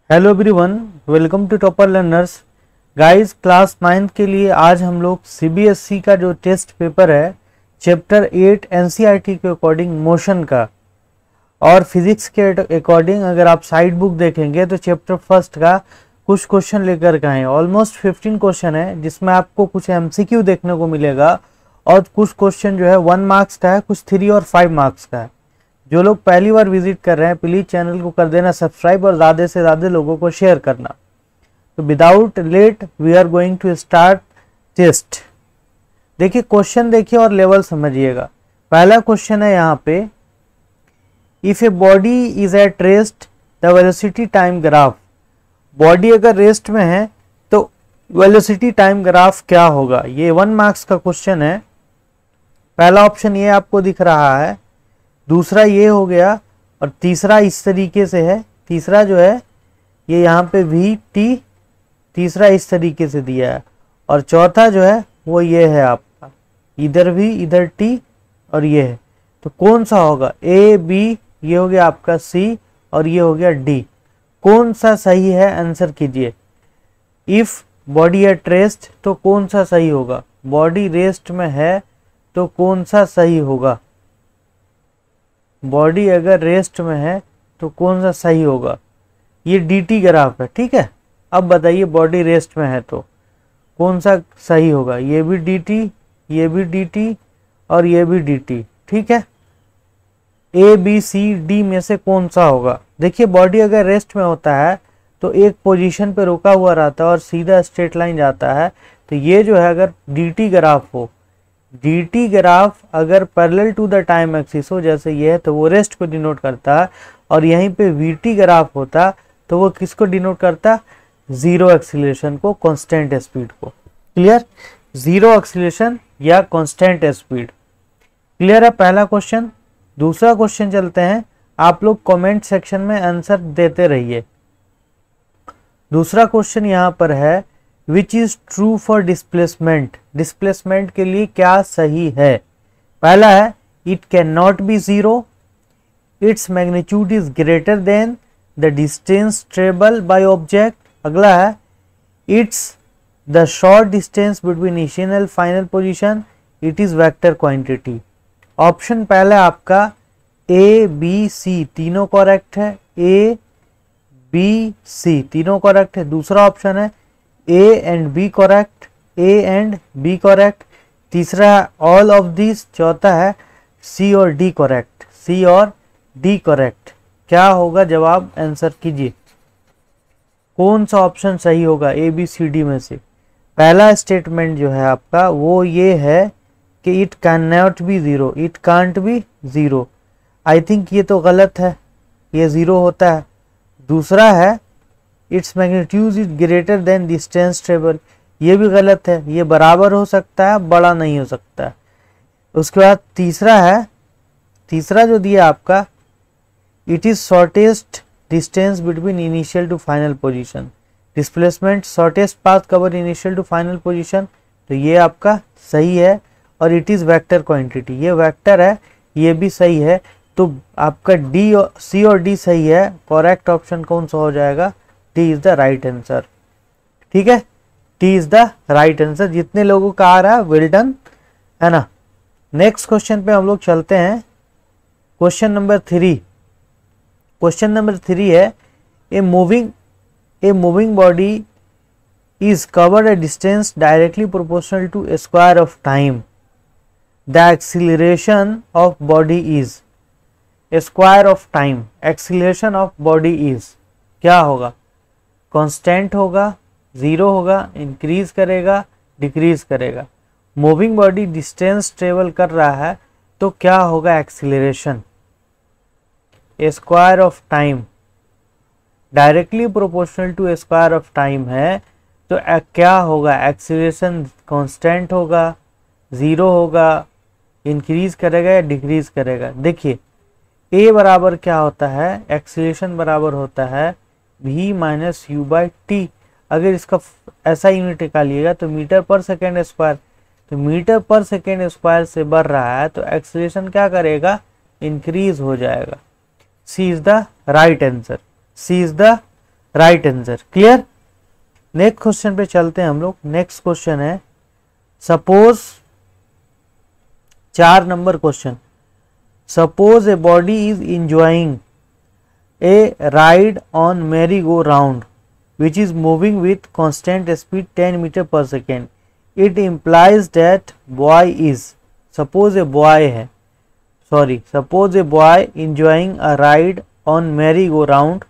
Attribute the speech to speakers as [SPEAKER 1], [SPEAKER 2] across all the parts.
[SPEAKER 1] Hello everyone, welcome to topper learners. Guys, class 9 के लिए आज हम लोग सीबीएसई का जो टेस्ट पेपर है चैप्टर 8 एनसीईआरटी के अकॉर्डिंग मोशन का और फिजिक्स के अकॉर्डिंग अगर आप साइड बुक देखेंगे तो चैप्टर फर्स्ट का कुछ क्वेश्चन लेकर के आए। ऑलमोस्ट 15 क्वेश्चन है जिसमें आपको कुछ एमसीक्यू देखने को मिलेगा और कुछ क्वेश्चन जो है 1 मार्क्स का है, कुछ 3 और 5 मार्क्स का है। जो लोग पहली बार विजिट कर रहे हैं प्लीज चैनल को कर देना सब्सक्राइब और ज़्यादा से ज़्यादा लोगों को शेयर करना। तो without late we are going to start test. देखिए क्वेश्चन देखिए और लेवल समझिएगा। पहला क्वेश्चन है यहाँ पे, if a body is at rest the velocity time graph. Body अगर रेस्ट में है तो वेलोसिटी टाइम ग्राफ क्या होगा। ये 1 मार्क्स का क्वेश्चन है। पहला ऑप्शन ये आपको दिख रहा है, दूसरा ये हो गया और तीसरा इस तरीके से है। तीसरा जो है ये यहाँ पे वी टी, तीसरा इस तरीके से दिया है और चौथा जो है वो ये है आपका, इधर भी इधर टी और ये है। तो कौन सा होगा, ए बी, ये हो गया आपका सी और ये हो गया डी। कौन सा सही है आंसर कीजिए। इफ बॉडी एट रेस्ट तो कौन सा सही होगा, बॉडी रेस्ट में है तो कौन सा सही होगा। बॉडी अगर रेस्ट में है तो कौन सा सही होगा। ये dt ग्राफ है, ठीक है। अब बताइए बॉडी रेस्ट में है तो कौन सा सही होगा। ये भी dt, ये भी dt और ये भी dt, ठीक है। ए बी सी डी में से कौन सा होगा। देखिए बॉडी अगर रेस्ट में होता है तो एक पोजीशन पे रुका हुआ रहता है और सीधा स्ट्रेट लाइन जाता है। तो ये जो है अगर dt ग्राफ हो, dt ग्राफ अगर parallel to the time axis हो जैसे ये है तो वो रेस्ट को डिनोट करता है और यहीं पे vt ग्राफ होता तो वो किसको डिनोट करता, जीरो एक्सीलरेशन को, कांस्टेंट स्पीड को। क्लियर, जीरो एक्सीलरेशन या कांस्टेंट स्पीड। क्लियर है पहला क्वेश्चन। दूसरा क्वेश्चन चलते हैं, आप लोग कमेंट सेक्शन में आंसर देते रहिए। दूसरा क्वेश्चन यहाँ पर है, which is true for displacement. Displacement के लिए क्या सही है। पहला है, it can not be zero, its magnitude is greater than the distance travel by object. अगला है, it's the short distance between initial and final position, it is vector quantity. Option पहला आपका ए बी सी तीनों correct है, A B C तीनों correct है। दूसरा option है A and B correct, A and B correct। तीसरा all of these। चौथा है C और D correct, C और D correct। क्या होगा जवाब, आंसर कीजिए। कौन सा ऑप्शन सही होगा A B C D में से। पहला स्टेटमेंट जो है आपका वो ये है कि it can not be zero, it can't be zero. I think ये तो गलत है, ये जीरो होता है। दूसरा है its magnitude is greater than distance travel, ये भी गलत है, ये बराबर हो सकता है, बड़ा नहीं हो सकता है। उसके बाद तीसरा है, तीसरा जो दिया आपका, it is shortest distance between initial to final position. Displacement shortest path cover initial to final position, तो ये आपका सही है। और इट इज वेक्टर क्वांटिटी, ये वेक्टर है, ये भी सही है। तो आपका डी और सी और डी सही है। करेक्ट ऑप्शन कौन सा हो जाएगा, D is the right answer, ठीक है। D is the right answer. जितने लोगों का आ रहा है वेल डन, है ना। नेक्स्ट क्वेश्चन पे हम लोग चलते हैं। Question number 3। क्वेश्चन नंबर 3 है, a moving body is covered a distance directly proportional to a square of time, the acceleration of body is a square of time. Acceleration of body is क्या होगा, constant होगा, zero होगा, increase करेगा, decrease करेगा। Moving body distance travel कर रहा है तो क्या होगा acceleration, a square of time, directly proportional to a square of time है तो क्या होगा, एक्सीलरेशन कांस्टेंट होगा, जीरो होगा, इंक्रीज करेगा या डिक्रीज करेगा। देखिए ए बराबर क्या होता है, एक्सीलरेशन बराबर होता है v minus you by T. अगर इसका ऐसा यूनिट निकालिएगा तो मीटर पर सेकेंड स्क्वायर, तो मीटर पर सेकेंड स्क्वायर से बढ़ रहा है तो एक्सीलरेशन क्या करेगा, इंक्रीज हो जाएगा। C is the right answer, C is the right answer. Clear. Next question पे चलते हैं हम लोग। नेक्स्ट क्वेश्चन है, suppose 4 number question, suppose a body is enjoying a ride on merry go round which is moving with constant speed 10 meter per second. It implies that boy is, suppose a boy है, suppose a boy enjoying a ride on merry go round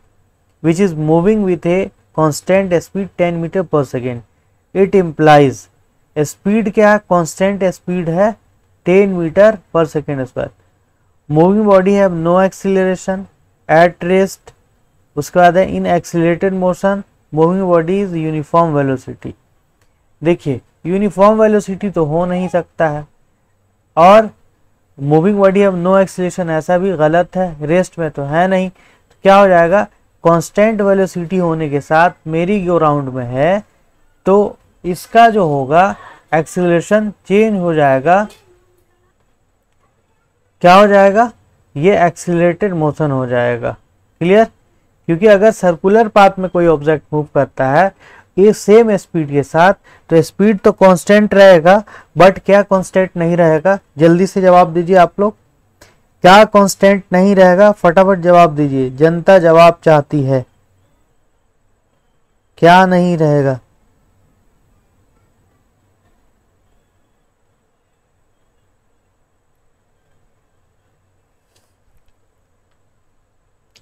[SPEAKER 1] which is moving with a constant speed 10 meter per second. It implies speed क्या है, constant speed है 10 meter per second square. Moving body have no acceleration, at rest, उसके बाद है in accelerated motion, moving body is uniform velocity. देखिए uniform velocity तो हो नहीं सकता है, और मूविंग बॉडी अब नो एक्सीलरेशन, ऐसा भी गलत है, रेस्ट में तो है नहीं, तो क्या हो जाएगा, कांस्टेंट वेलोसिटी होने के साथ मेरी गो राउंड में है, तो इसका जो होगा एक्सीलरेशन चेंज हो जाएगा, क्या हो जाएगा, ये एक्सीलरेटेड मोशन हो जाएगा। क्लियर। क्योंकि अगर सर्कुलर पाथ में कोई ऑब्जेक्ट मूव करता है ये सेम स्पीड के साथ, तो स्पीड तो कांस्टेंट रहेगा, बट क्या कांस्टेंट नहीं रहेगा, जल्दी से जवाब दीजिए आप लोग, क्या कांस्टेंट नहीं रहेगा, फटाफट जवाब दीजिए, जनता जवाब चाहती है, क्या नहीं रहेगा।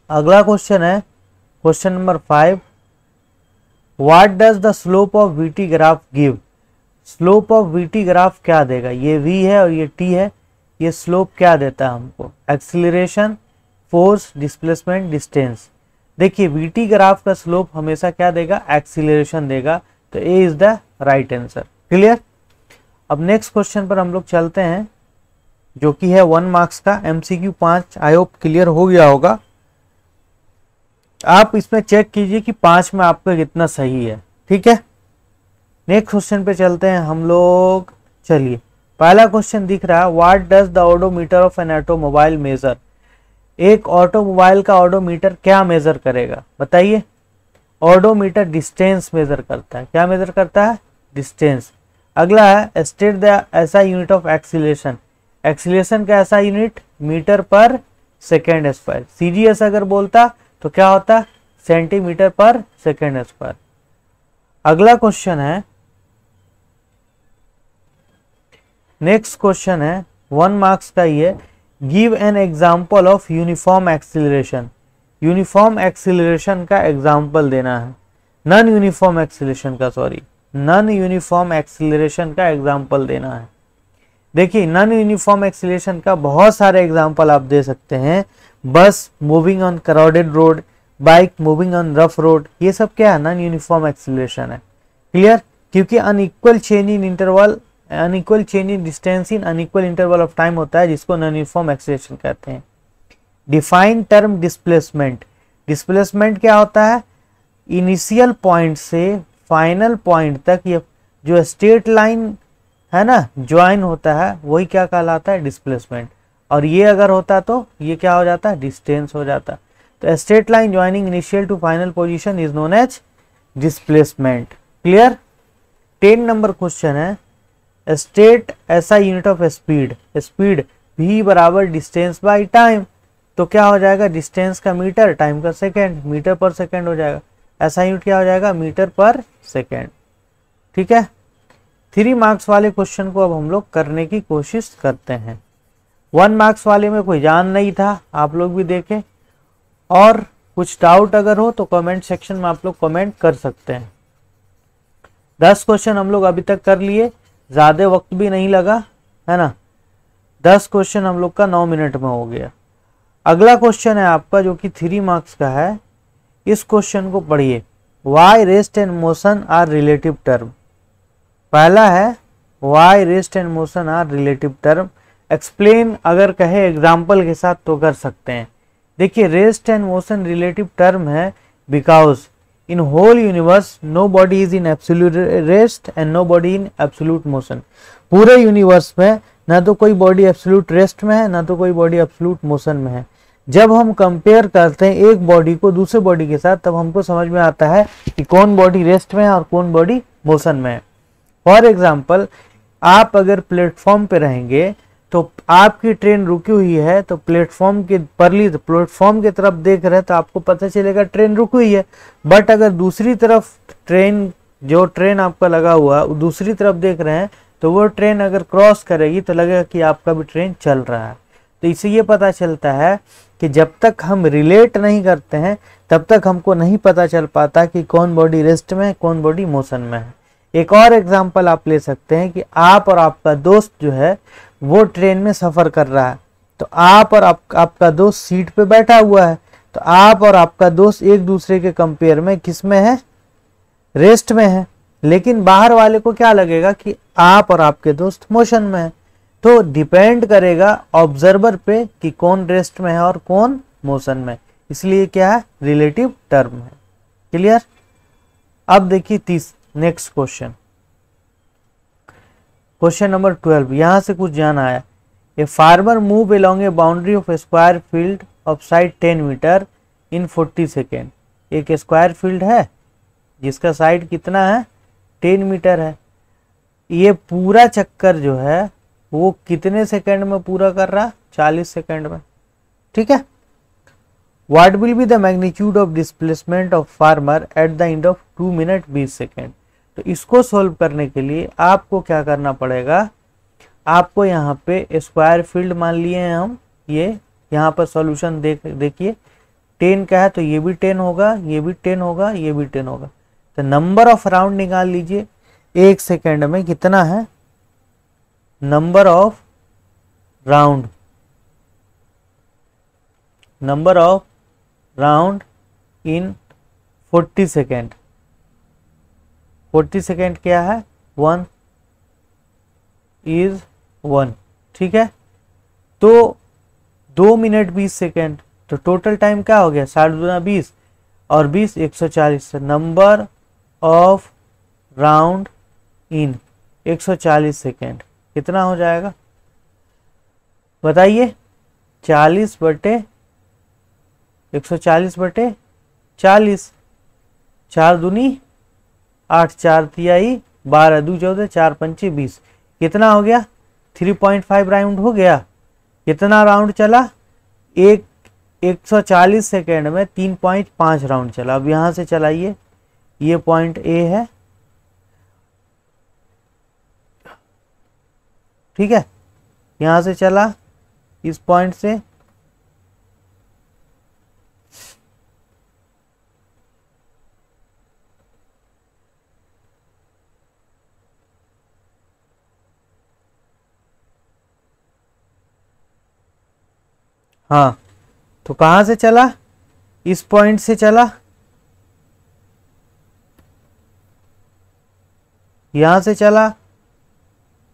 [SPEAKER 1] अगला क्वेश्चन है question number 5, what does the slope of VT graph give. Slope of VT graph क्या देगा, ये v है और ये t है, ये स्लोप क्या देता है हमको, एक्सीलरेशन, फोर्स, डिस्प्लेसमेंट, डिस्टेंस। देखिए वीटी ग्राफ का स्लोप हमेशा क्या देगा, एक्सीलरेशन देगा, तो A is the right answer. Clear. अब नेक्स्ट क्वेश्चन पर हम लोग चलते हैं, जो कि है 1 मार्क्स का MCQ 5। आई होप क्लियर हो गया होगा। आप इसमें चेक कीजिए कि 5 में आपका कितना सही है। ठीक है। नेक्स्ट क्वेश्चन पे चलते हैं हम लोग। चलिए पहला क्वेश्चन दिख रहा है, what does the odometer of an automobile measure. एक ऑटोमोबाइल का ओडोमीटर क्या मेजर करेगा, बताइए। ओडोमीटर डिस्टेंस मेजर करता है, क्या मेजर करता है, डिस्टेंस। अगला है, state the SI unit of acceleration. Acceleration का SI unit metre per second square. CGS अगर बोलता तो क्या होता, सेंटीमीटर पर सेकेंड स्क्वायर। अगला क्वेश्चन है, नेक्स्ट क्वेश्चन है 1 मार्क्स का ये, give an example of uniform acceleration. Uniform acceleration का एग्जांपल देना है, नॉन यूनिफॉर्म एक्सीलरेशन का, नॉन यूनिफॉर्म एक्सीलरेशन का एग्जांपल देना है। देखिए नॉन यूनिफॉर्म एक्सीलरेशन का बहुत सारे एग्जांपल आप दे सकते हैं, बस moving on crowded road, bike moving on rough road, ये सब क्या है, नॉन यूनिफॉर्म एक्सीलरेशन है। क्लियर। क्योंकि unequal change in interval, unequal change in distance in unequal interval of time होता है, जिसको नॉन यूनिफॉर्म एक्सीलरेशन कहते हैं। Define term displacement. डिस्प्लेसमेंट क्या होता है, इनिशियल पॉइंट से फाइनल पॉइंट तक ये जो स्ट्रेट लाइन है ना ज्वाइन होता है, वही क्या कहलाता है, डिस्प्लेसमेंट। और ये अगर होता तो ये क्या हो जाता है, डिस्टेंस हो जाता। तो straight line joining initial to final position is known as displacement. Clear. 10 number question है, स्टेट ऐसा unit of speed. Speed v बराबर डिस्टेंस बाई टाइम, तो क्या हो जाएगा, डिस्टेंस का मीटर, टाइम का सेकेंड, मीटर पर सेकेंड हो जाएगा। ऐसा यूनिट क्या हो जाएगा, मीटर पर सेकेंड। ठीक है। 3 मार्क्स वाले क्वेश्चन को अब हम लोग करने की कोशिश करते हैं। 1 मार्क्स वाले में कोई जान नहीं था, आप लोग भी देखें, और कुछ डाउट अगर हो तो कमेंट सेक्शन में आप लोग कमेंट कर सकते हैं। 10 क्वेश्चन हम लोग अभी तक कर लिए, ज़्यादा वक्त भी नहीं लगा, है ना। 10 क्वेश्चन हम लोग का 9 मिनट में हो गया। अगला क्वेश्चन है आपका जो कि 3 मार्क्स का है। इस क्वेश्चन को पढ़िए, why rest and motion are relative term. पहला है, why rest and motion are relative term. Explain अगर कहे एग्जाम्पल के साथ तो कर सकते हैं। देखिए rest and motion relative term है, because in whole universe no body is in absolute rest and no body in absolute motion. पूरे यूनिवर्स में ना तो कोई बॉडी एब्सोल्यूट रेस्ट में है, ना तो कोई बॉडी एब्सोल्यूट मोशन में है। जब हम कंपेयर करते हैं एक बॉडी को दूसरे बॉडी के साथ, तब हमको समझ में आता है कि कौन बॉडी रेस्ट में है और कौन बॉडी मोशन में है। फॉर एग्जाम्पल, आप अगर प्लेटफॉर्म पे रहेंगे तो आपकी ट्रेन रुकी हुई है, तो प्लेटफॉर्म के परली प्लेटफॉर्म की तरफ देख रहे हैं तो आपको पता चलेगा ट्रेन रुकी हुई है। बट अगर दूसरी तरफ ट्रेन, जो ट्रेन आपका लगा हुआ दूसरी तरफ देख रहे हैं, तो वो ट्रेन अगर क्रॉस करेगी तो लगेगा कि आपका भी ट्रेन चल रहा है। तो इससे ये पता चलता है कि जब तक हम रिलेट नहीं करते हैं तब तक हमको नहीं पता चल पाता कि कौन बॉडी रेस्ट में है, कौन बॉडी मोशन में है। एक और एग्जांपल आप ले सकते हैं कि आप और आपका दोस्त जो है वो ट्रेन में सफ़र कर रहा है, तो आप और आपका दोस्त सीट पे बैठा हुआ है, तो आप और आपका दोस्त एक दूसरे के कंपेयर में किस में है, रेस्ट में है। लेकिन बाहर वाले को क्या लगेगा कि आप और आपके दोस्त मोशन में है। तो डिपेंड करेगा ऑब्जर्वर पे कि कौन रेस्ट में है और कौन मोशन में। इसलिए क्या है, रिलेटिव टर्म है। क्लियर। अब देखिए नेक्स्ट क्वेश्चन, क्वेश्चन नंबर 12। यहां से कुछ जान आया। A farmer move along a boundary of a square field of side 10 metre in 40 second. एक स्क्वायर फील्ड है जिसका साइड कितना है, 10 मीटर है। ये पूरा चक्कर जो है वो कितने सेकंड में पूरा कर रहा, 40 सेकंड में। ठीक है। What will be the magnitude of displacement of farmer at the end of 2 minute 20 second. तो इसको सोल्व करने के लिए आपको क्या करना पड़ेगा, आपको यहाँ पे स्क्वायर फील्ड मान लिए हैं हम, ये यहाँ पर सॉल्यूशन देखिए 10 का है तो ये भी 10 होगा, ये भी 10 होगा, ये भी 10 होगा। तो नंबर ऑफ राउंड निकाल लीजिए, एक सेकेंड में कितना है, number of round in 40 second. 40 second क्या है, 1 इज 1। ठीक है। तो 2 मिनट 20 सेकेंड, तो टोटल टाइम क्या हो गया, 60 गुना 20 और 20 140। Number of round in 140 second कितना हो जाएगा बताइए, 40 बटे 140 बटे 40, 4 दूनी 8, 4 तिहाई 12, 2 14, 4 पंचे 20, कितना हो गया, 3.5 राउंड हो गया। कितना राउंड चला, 140 सेकेंड में 3.5 राउंड चला। अब यहां से चलाइए, ये पॉइंट ए है, ठीक है, यहां से चला इस पॉइंट से, हाँ, तो कहां से चला, इस पॉइंट से चला, यहां से चला,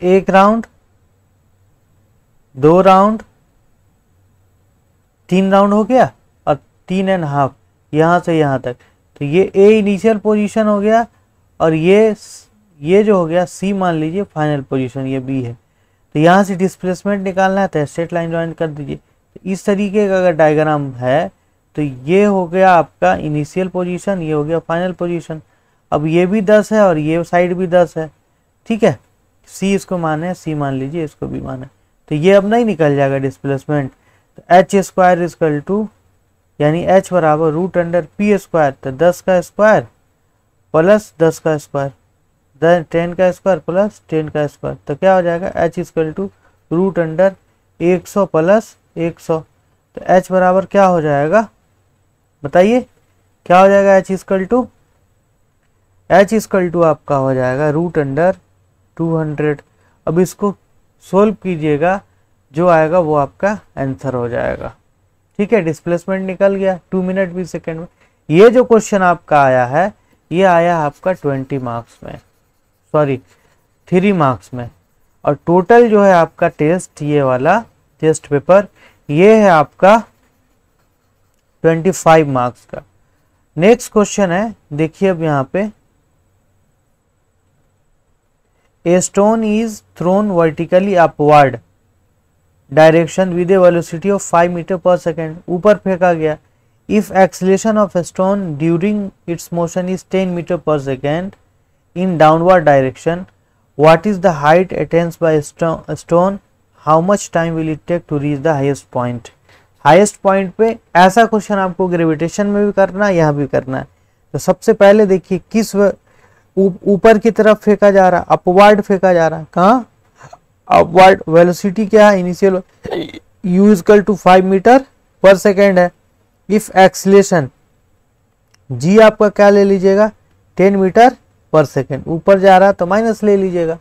[SPEAKER 1] 1 राउंड, 2 राउंड, 3 राउंड हो गया और 3.5 यहां से यहां तक। तो ये ए इनिशियल पोजीशन हो गया और ये जो हो गया सी मान लीजिए फाइनल पोजीशन, ये बी है। तो यहां से डिस्प्लेसमेंट निकालना है तो स्ट्रेट लाइन ज्वाइन कर दीजिए। तो इस तरीके का अगर डायग्राम है तो ये हो गया आपका इनिशियल पोजीशन, ये हो गया फाइनल पोजीशन। अब ये भी 10 है और ये साइड भी 10 है, ठीक है, सी इसको माने, सी मान लीजिए, इसको भी माने। तो ये अब नहीं निकल जाएगा डिस्प्लेसमेंट। तो एच स्क्वायर इजकल टू, यानी एच बराबर रूट अंडर पी स्क्वायर, तो 10 का स्क्वायर प्लस 10 का स्क्वायर, 10 का स्क्वायर प्लस 10 का स्क्वायर। तो क्या हो जाएगा, H equal to root under 100 plus 100। तो एच बराबर क्या हो जाएगा बताइए, क्या हो जाएगा, एच इजकल टू आपका हो जाएगा रूट अंडर 200। अब इसको सोल्व कीजिएगा, जो आएगा वो आपका आंसर हो जाएगा। ठीक है, डिस्प्लेसमेंट निकल गया 2 मिनट 20 सेकेंड में। ये जो क्वेश्चन आपका आया है, ये आया आपका 20 मार्क्स में, सॉरी 3 मार्क्स में। और टोटल जो है आपका टेस्ट, ये वाला टेस्ट पेपर, ये है आपका 25 मार्क्स का। नेक्स्ट क्वेश्चन है, देखिए अब यहाँ पे, a stone is thrown vertically upward direction with a velocity of 5 metre per second, ऊपर फेंका गया। If acceleration of a stone during its motion is 10 metre per second in downward direction, what is the height attained by a stone, how much time will it take to reach the highest point? Highest point पे ऐसा question आपको gravitation में भी करना है, यहाँ भी करना है। तो सबसे पहले देखिए किस ऊपर की तरफ फेंका जा रहा, अपवर्ड फेंका जा रहा, कहाँ अपवर्ड। वेलोसिटी क्या है initial, u equal to 5 metre per second है। इफ एक्सीलरेशन g आपका क्या ले लीजिएगा 10 मीटर पर सेकेंड, ऊपर जा रहा है तो माइनस ले लीजिएगा।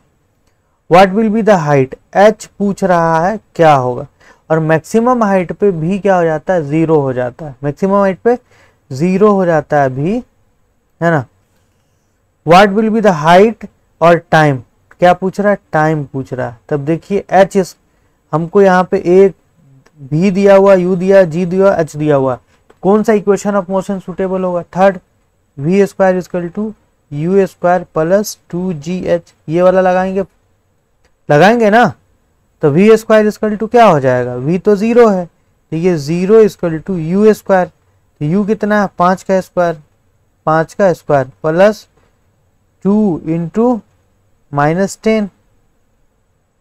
[SPEAKER 1] What will be the height, h पूछ रहा है क्या होगा, और मैक्सिमम हाइट पे भी क्या हो जाता है 0 हो जाता है, मैक्सिमम हाइट पे 0 हो जाता है भी, है ना। What will be the height और टाइम, क्या पूछ रहा है टाइम पूछ रहा है। तब देखिए h हमको यहाँ पे एक v दिया हुआ, u दिया, g दिया, h दिया हुआ, तो कौन सा इक्वेशन ऑफ मोशन सुटेबल होगा, third. v square equal to u square plus 2gh, ये वाला लगाएंगे ना, तो v स्क्वायर इक्वल टू क्या हो जाएगा, v तो 0 है, तो ये 0 इक्वल टू यू स्क्वायर, तो u कितना है 5 का square plus 2 into minus 10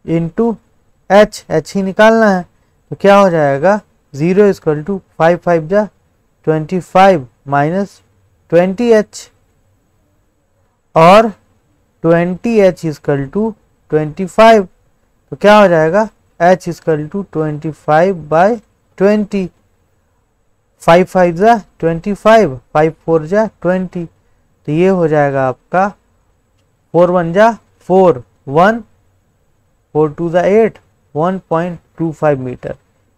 [SPEAKER 1] into h ही निकालना है, तो क्या हो जाएगा 0 इक्वल टू 5 5 जा 25 माइनस 20h, और 20h इक्वल टू 25, तो क्या हो जाएगा h इक्वल टू 25 बाई 20, 5 5 जा 25, 5 4 जा 20, तो ये हो जाएगा आपका 4 1 जा 4, 1 4 2 जा 8, 1.25 मीटर।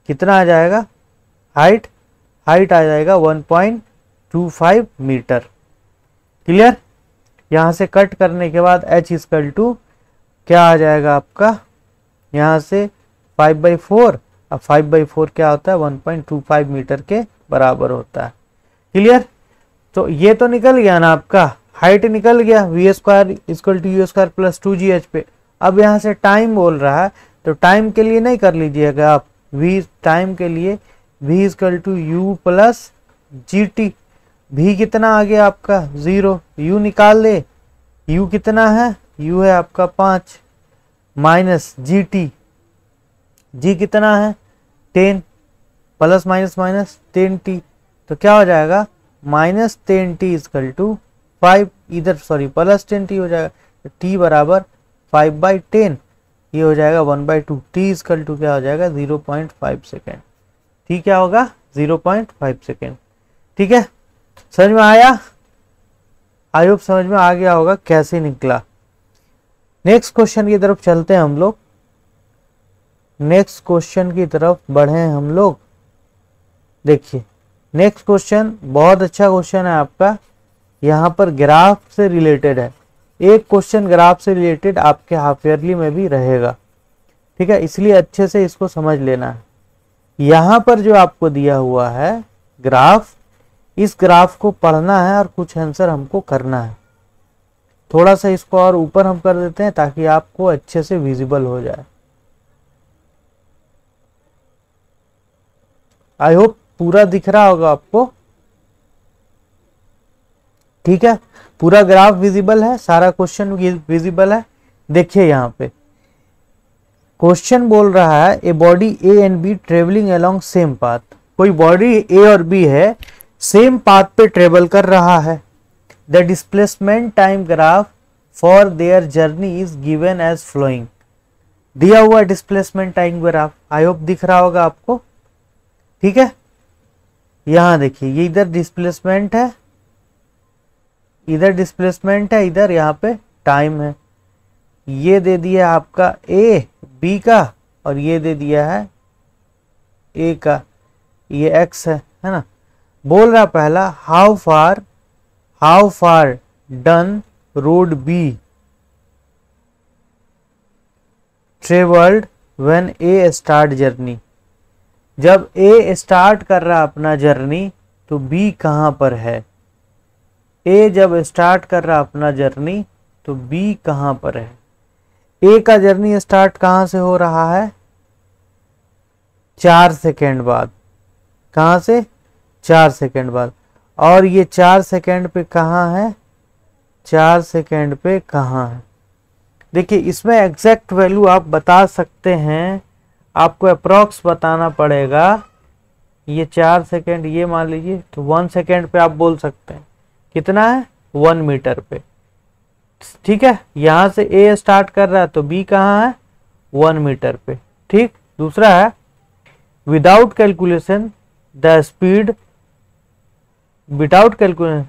[SPEAKER 1] कितना आ जाएगा हाइट आ जाएगा 1.25 मीटर। क्लियर। यहाँ से कट करने के बाद h इक्वल टू क्या आ जाएगा आपका, यहाँ से 5/4, अब 5/4 क्या होता है 1.25 मीटर के बराबर होता है। क्लियर। तो ये तो निकल गया ना आपका, हाइट निकल गया, v square equal to u square plus 2gh पे। अब यहाँ से टाइम बोल रहा है, तो टाइम के लिए नहीं कर लीजिएगा आप, v टाइम के लिए v equal to u plus gt। v कितना आ गया आपका 0, u निकाल ले, u कितना है, u है आपका 5 माइनस gt, g कितना है 10 प्लस माइनस माइनस 10t, तो क्या हो जाएगा माइनस 10t इक्वल टू 5, इधर सॉरी प्लस 10t हो जाएगा, तो t बराबर 5/10, ये हो जाएगा 1/2, t इक्वल टू क्या हो जाएगा 0.5 सेकेंड। t क्या होगा 0.5 सेकेंड। ठीक है, समझ में आया, आई होप समझ में आ गया होगा कैसे निकला। नेक्स्ट क्वेश्चन की तरफ चलते हैं हम लोग, नेक्स्ट क्वेश्चन की तरफ बढ़े हम लोग। देखिए नेक्स्ट क्वेश्चन बहुत अच्छा क्वेश्चन है आपका, यहाँ पर ग्राफ से रिलेटेड है, एक क्वेश्चन ग्राफ से रिलेटेड आपके हाफ ईयरली में भी रहेगा। ठीक है, इसलिए अच्छे से इसको समझ लेना है। यहाँ पर जो आपको दिया हुआ है ग्राफ, इस ग्राफ को पढ़ना है और कुछ आंसर हमको करना है। थोड़ा सा इसको और ऊपर हम कर देते हैं ताकि आपको अच्छे से विजिबल हो जाए। आई होप पूरा दिख रहा होगा आपको। ठीक है, पूरा ग्राफ विजिबल है, सारा क्वेश्चन विजिबल है। देखिए यहाँ पे क्वेश्चन बोल रहा है a body A and B travelling along same path. कोई बॉडी ए और बी है, सेम पाथ पे ट्रेवल कर रहा है। The displacement time graph for their journey is given as following. दिया हुआ displacement time graph, I hope दिख रहा होगा आपको। ठीक है, यहां देखिए ये इधर डिस्प्लेसमेंट है, इधर डिस्प्लेसमेंट है, इधर यहाँ पे टाइम है। ये दे दिया आपका ए बी का, और ये दे दिया है ए का, ये एक्स है ना। बोल रहा पहला how far done road be travelled when a start journey. जब ए स्टार्ट कर रहा अपना जर्नी तो बी कहाँ पर है। ए जब स्टार्ट कर रहा अपना जर्नी तो बी कहाँ पर है। ए का जर्नी स्टार्ट कहाँ से हो रहा है, 4 सेकेंड बाद। कहाँ से? 4 सेकेंड बाद। और ये 4 सेकेंड पे कहाँ है? 4 सेकेंड पे कहाँ है? देखिए इसमें एग्जैक्ट वैल्यू आप बता सकते हैं, आपको अप्रॉक्स बताना पड़ेगा। ये 4 सेकेंड, ये मान लीजिए तो 1 सेकेंड पे आप बोल सकते हैं कितना है? 1 मीटर पे। ठीक है, यहां से ए स्टार्ट कर रहा है तो बी कहाँ है? 1 मीटर पे। ठीक। दूसरा है without calculation the speed, without calculation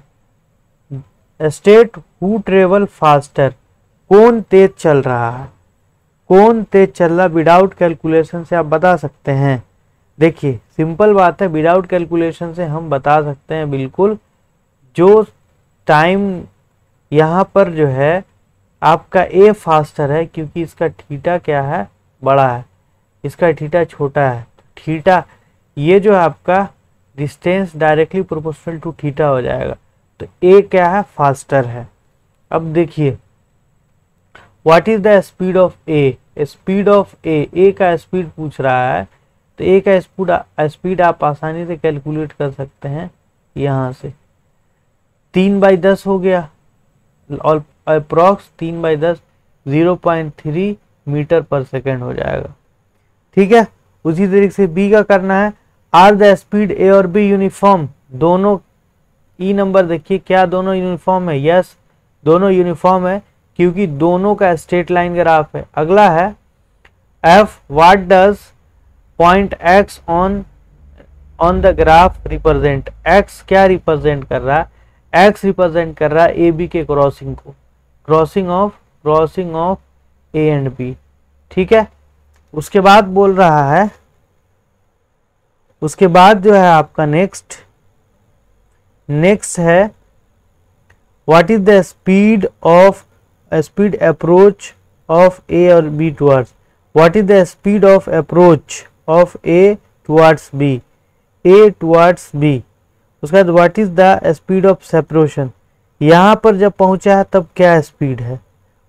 [SPEAKER 1] state who travel faster, कौन तेज चल रहा है? कौन तेज चल रहा? विदाउट कैलकुलेशन से आप बता सकते हैं। देखिए सिंपल बात है, विदाउट कैलकुलेशन से हम बता सकते हैं बिल्कुल। जो टाइम यहाँ पर जो है आपका ए फास्टर है, क्योंकि इसका थीटा क्या है? बड़ा है, इसका थीटा छोटा है। थीटा ये जो है आपका distance directly proportional to theta हो जाएगा, तो ए क्या है? फास्टर है। अब देखिए what is the speed of A? Speed of A का स्पीड पूछ रहा है, तो ए का स्पीड आप आसानी से कैलकुलेट कर सकते हैं। यहाँ से 3/10 हो गया, और अप्रॉक्स 3/10 0.3 मीटर पर सेकेंड हो जाएगा। ठीक है। उसी तरीके से बी का करना है, आर द स्पीड ए और बी यूनिफॉर्म, दोनों ई नंबर देखिए क्या दोनों यूनिफॉर्म है? यस, दोनों यूनिफॉर्म है, क्योंकि दोनों का स्ट्रेट लाइन ग्राफ है। अगला है F, what does point X on the graph represent? X क्या रिप्रेजेंट कर रहा है? एक्स रिप्रेजेंट कर रहा है ए बी के क्रॉसिंग को, crossing of A and B. ठीक है। उसके बाद बोल रहा है, उसके बाद जो है आपका नेक्स्ट है what is the speed approach of A और B towards, what is the speed of approach of A towards B, A towards B. उसके बाद what is the speed of separation, यहाँ पर जब पहुंचा है तब क्या स्पीड है,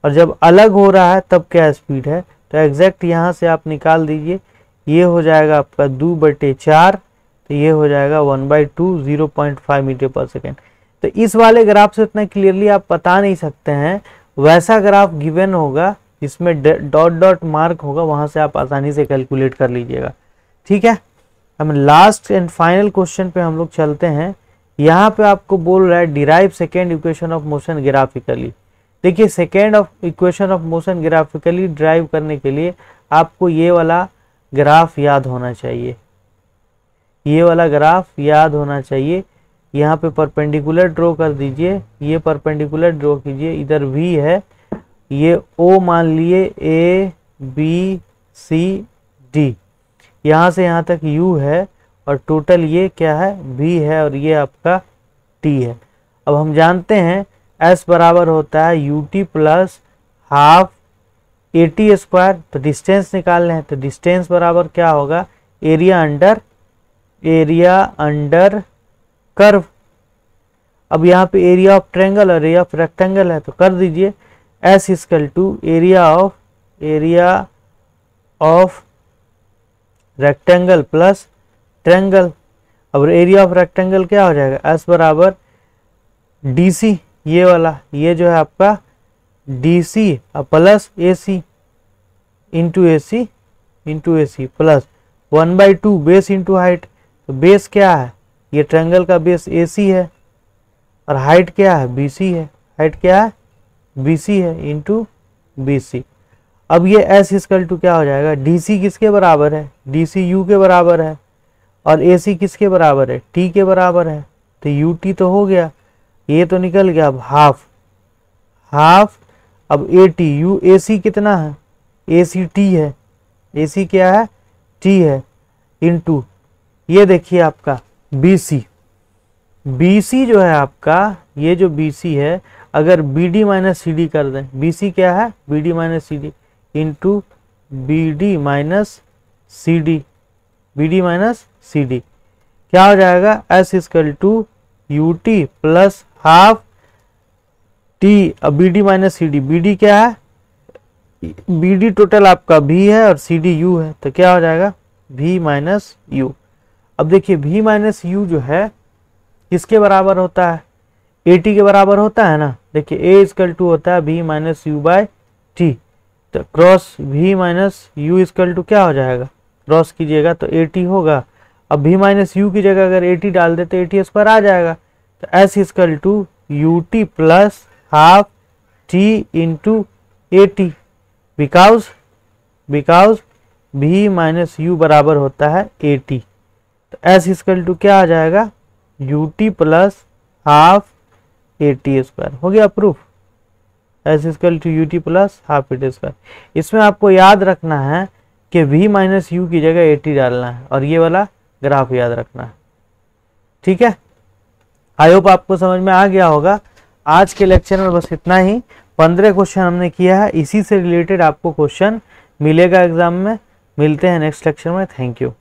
[SPEAKER 1] और जब अलग हो रहा है तब क्या स्पीड है। तो एग्जैक्ट यहाँ से आप निकाल दीजिए, ये हो जाएगा आपका 2/4, तो ये हो जाएगा 1/2 0.5 मीटर पर सेकेंड। तो इस वाले ग्राफ से इतना क्लियरली आप बता नहीं सकते हैं, वैसा ग्राफ गिवन होगा इसमें डॉट डॉट मार्क होगा, वहां से आप आसानी से कैलकुलेट कर लीजिएगा। ठीक है। हम लास्ट एंड फाइनल क्वेश्चन पे हम लोग चलते हैं। यहाँ पे आपको बोल रहा है derive second equation of motion graphically. देखिए second equation of motion graphically drive करने के लिए आपको ये वाला ग्राफ याद होना चाहिए, ये वाला ग्राफ याद होना चाहिए। यहाँ पे परपेंडिकुलर ड्रॉ कर दीजिए, ये परपेंडिकुलर ड्रॉ कीजिए, इधर V है, ये O मान लिए, A B C D, यहाँ से यहाँ तक U है, और टोटल ये क्या है? V है, और ये आपका T है। अब हम जानते हैं S बराबर होता है UT plus half AT square. तो डिस्टेंस निकालने हैं, तो डिस्टेंस बराबर क्या होगा? Area under curve. अब यहाँ पे एरिया ऑफ ट्रायंगल और एरिया ऑफ रेक्टेंगल है, तो कर दीजिए S equal to area of rectangle plus triangle. अब एरिया ऑफ रेक्टेंगल क्या हो जाएगा? S बराबर DC, ये वाला, ये जो है आपका DC plus AC into AC plus 1/2 base into height. तो बेस क्या है? ये ट्रायंगल का बेस AC है, और हाइट क्या है? BC है। हाइट क्या है? BC है इंटू BC। अब ये S इक्वल टू क्या हो जाएगा? DC किसके बराबर है? DC U के बराबर है, और AC किसके बराबर है? T के बराबर है। तो UT तो हो गया, ये तो निकल गया। अब हाफ अब AT, AC कितना है? AC T है, AC क्या है? T है, इंटू ये देखिए आपका BC जो है आपका, ये जो BC है, अगर BD माइनस CD कर दें, BC क्या है? BD minus CD into BD minus CD क्या हो जाएगा? S equal to UT plus half T, अब BD माइनस CD, BD क्या है? BD टोटल आपका B है और CD U है, तो क्या हो जाएगा? v minus you. अब देखिए v माइनस यू जो है किसके बराबर होता है, at के बराबर होता है ना। देखिए a इक्वल टू होता है v minus u by t, तो cross v minus u equal to क्या हो जाएगा, क्रॉस कीजिएगा तो at होगा। अब v माइनस यू की जगह अगर at डाल दे तो at स्क्वायर आ जाएगा, तो s equal to u t plus half t into a t, because v minus u बराबर होता है ए टी, तो s इक्वल टू क्या आ जाएगा, u t plus half a t square. हो गया proof, s equal to u t plus half a t square. इसमें आपको याद रखना है कि v माइनस यू की जगह ए टी डालना है और ये वाला ग्राफ याद रखना है, ठीक है। आई होप आपको समझ में आ गया होगा। आज के लेक्चर में बस इतना ही, 15 क्वेश्चन हमने किया है, इसी से रिलेटेड आपको क्वेश्चन मिलेगा एग्जाम में। मिलते हैं नेक्स्ट लेक्चर में, थैंक यू।